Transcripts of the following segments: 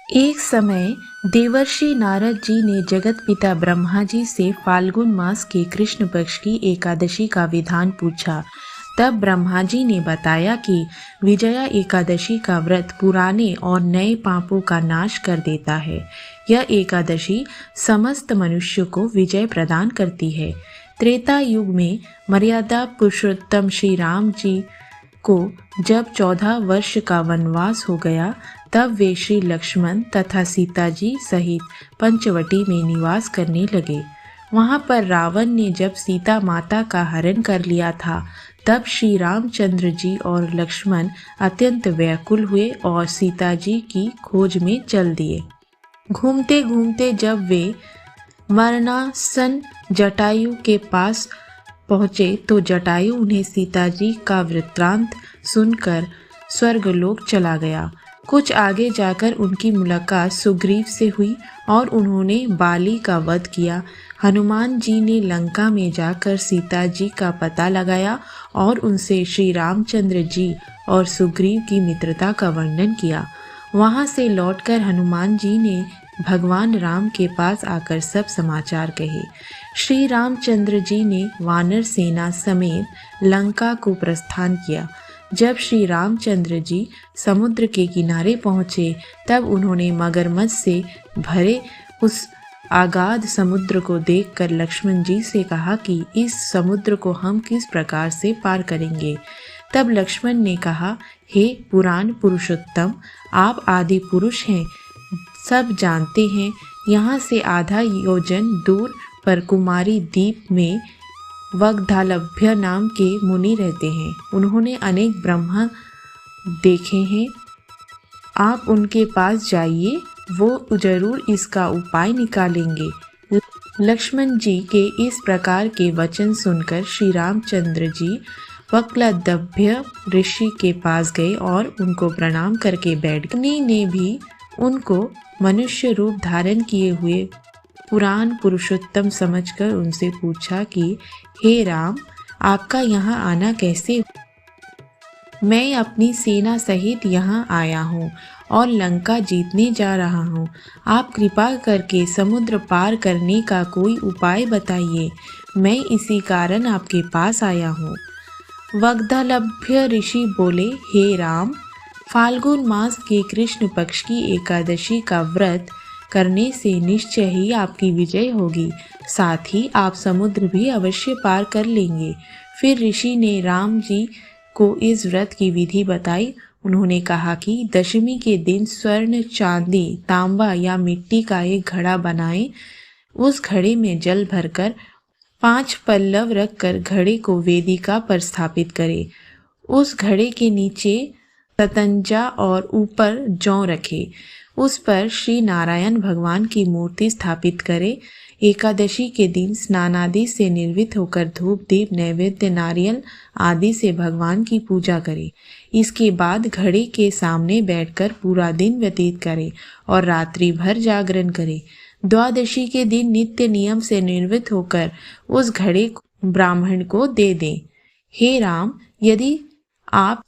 एक समय देवर्षि नारद जी ने जगत पिता ब्रह्मा जी से फाल्गुन मास के कृष्ण पक्ष की एकादशी का विधान पूछा। तब ब्रह्मा जी ने बताया कि विजया एकादशी का व्रत पुराने और नए पापों का नाश कर देता है। यह एकादशी समस्त मनुष्य को विजय प्रदान करती है। त्रेता युग में मर्यादा पुरुषोत्तम श्री राम जी को जब 14 वर्ष का वनवास हो गया, तब वे श्री लक्ष्मण तथा सीता जी सहित पंचवटी में निवास करने लगे। वहां पर रावण ने जब सीता माता का हरण कर लिया था, तब श्री रामचंद्र जी और लक्ष्मण अत्यंत व्याकुल हुए और सीता जी की खोज में चल दिए। घूमते घूमते जब वे मरणासन जटायु के पास पहुँचे तो जटायु उन्हें सीता जी का वृत्तांत सुनकर स्वर्गलोक चला गया। कुछ आगे जाकर उनकी मुलाकात सुग्रीव से हुई और उन्होंने बाली का वध किया। हनुमान जी ने लंका में जाकर सीता जी का पता लगाया और उनसे श्री रामचंद्र जी और सुग्रीव की मित्रता का वर्णन किया। वहां से लौटकर हनुमान जी ने भगवान राम के पास आकर सब समाचार कहे। श्री रामचंद्र जी ने वानर सेना समेत लंका को प्रस्थान किया। जब श्री रामचंद्र जी समुद्र के किनारे पहुँचे, तब उन्होंने मगरमच्छ से भरे उस अगाध समुद्र को देखकर लक्ष्मण जी से कहा कि इस समुद्र को हम किस प्रकार से पार करेंगे। तब लक्ष्मण ने कहा, हे पुराण पुरुषोत्तम, आप आदि पुरुष हैं, सब जानते हैं। यहाँ से आधा योजन दूर पर कुमारी द्वीप में वग्धालभ्य नाम के मुनि रहते हैं। उन्होंने अनेक ब्रह्मा देखे हैं। आप उनके पास जाइए, वो जरूर इसका उपाय निकालेंगे। लक्ष्मण जी के इस प्रकार के वचन सुनकर श्री रामचंद्र जी वक्लदभ्य ऋषि के पास गए और उनको प्रणाम करके बैठ गए। मुनि ने भी उनको मनुष्य रूप धारण किए हुए पुराण पुरुषोत्तम समझकर उनसे पूछा कि हे राम, आपका यहाँ आना कैसे? मैं अपनी सेना सहित यहाँ आया हूँ और लंका जीतने जा रहा हूँ। आप कृपा करके समुद्र पार करने का कोई उपाय बताइए। मैं इसी कारण आपके पास आया हूँ। वग्धालभ्य ऋषि बोले, हे राम, फाल्गुन मास के कृष्ण पक्ष की एकादशी का व्रत करने से निश्चय ही आपकी विजय होगी। साथ ही आप समुद्र भी अवश्य पार कर लेंगे। फिर ऋषि ने राम जी को इस व्रत की विधि बताई। उन्होंने कहा कि दशमी के दिन स्वर्ण, चांदी, तांबा या मिट्टी का एक घड़ा बनाएं। उस घड़े में जल भरकर 5 पल्लव रखकर घड़े को वेदिका पर स्थापित करें। उस घड़े के नीचे ततंजा और ऊपर जौ रखे। उस पर श्री नारायण भगवान की मूर्ति स्थापित करें। एकादशी के दिन स्नान आदि से निर्वृत्त होकर धूप, दीप, नैवेद्य, नारियल आदि से भगवान की पूजा करें। इसके बाद घड़े के सामने बैठकर पूरा दिन व्यतीत करें और रात्रि भर जागरण करें। द्वादशी के दिन नित्य नियम से निर्वृत्त होकर उस घड़े को ब्राह्मण को दे दें। हे राम, यदि आप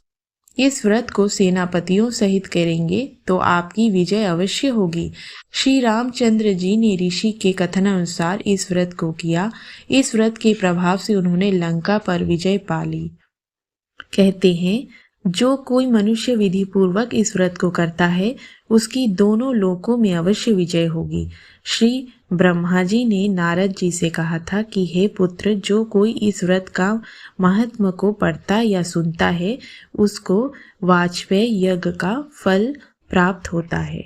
इस व्रत को सेनापतियों सहित करेंगे तो आपकी विजय अवश्य होगी। श्री रामचंद्र जी ने ऋषि के कथनानुसार इस व्रत को किया। इस व्रत के प्रभाव से उन्होंने लंका पर विजय पा ली। कहते हैं, जो कोई मनुष्य विधि पूर्वक इस व्रत को करता है, उसकी दोनों लोकों में अवश्य विजय होगी। श्री ब्रह्मा जी ने नारद जी से कहा था कि हे पुत्र, जो कोई इस व्रत का महत्व को पढ़ता या सुनता है, उसको वाजपेय यज्ञ का फल प्राप्त होता है।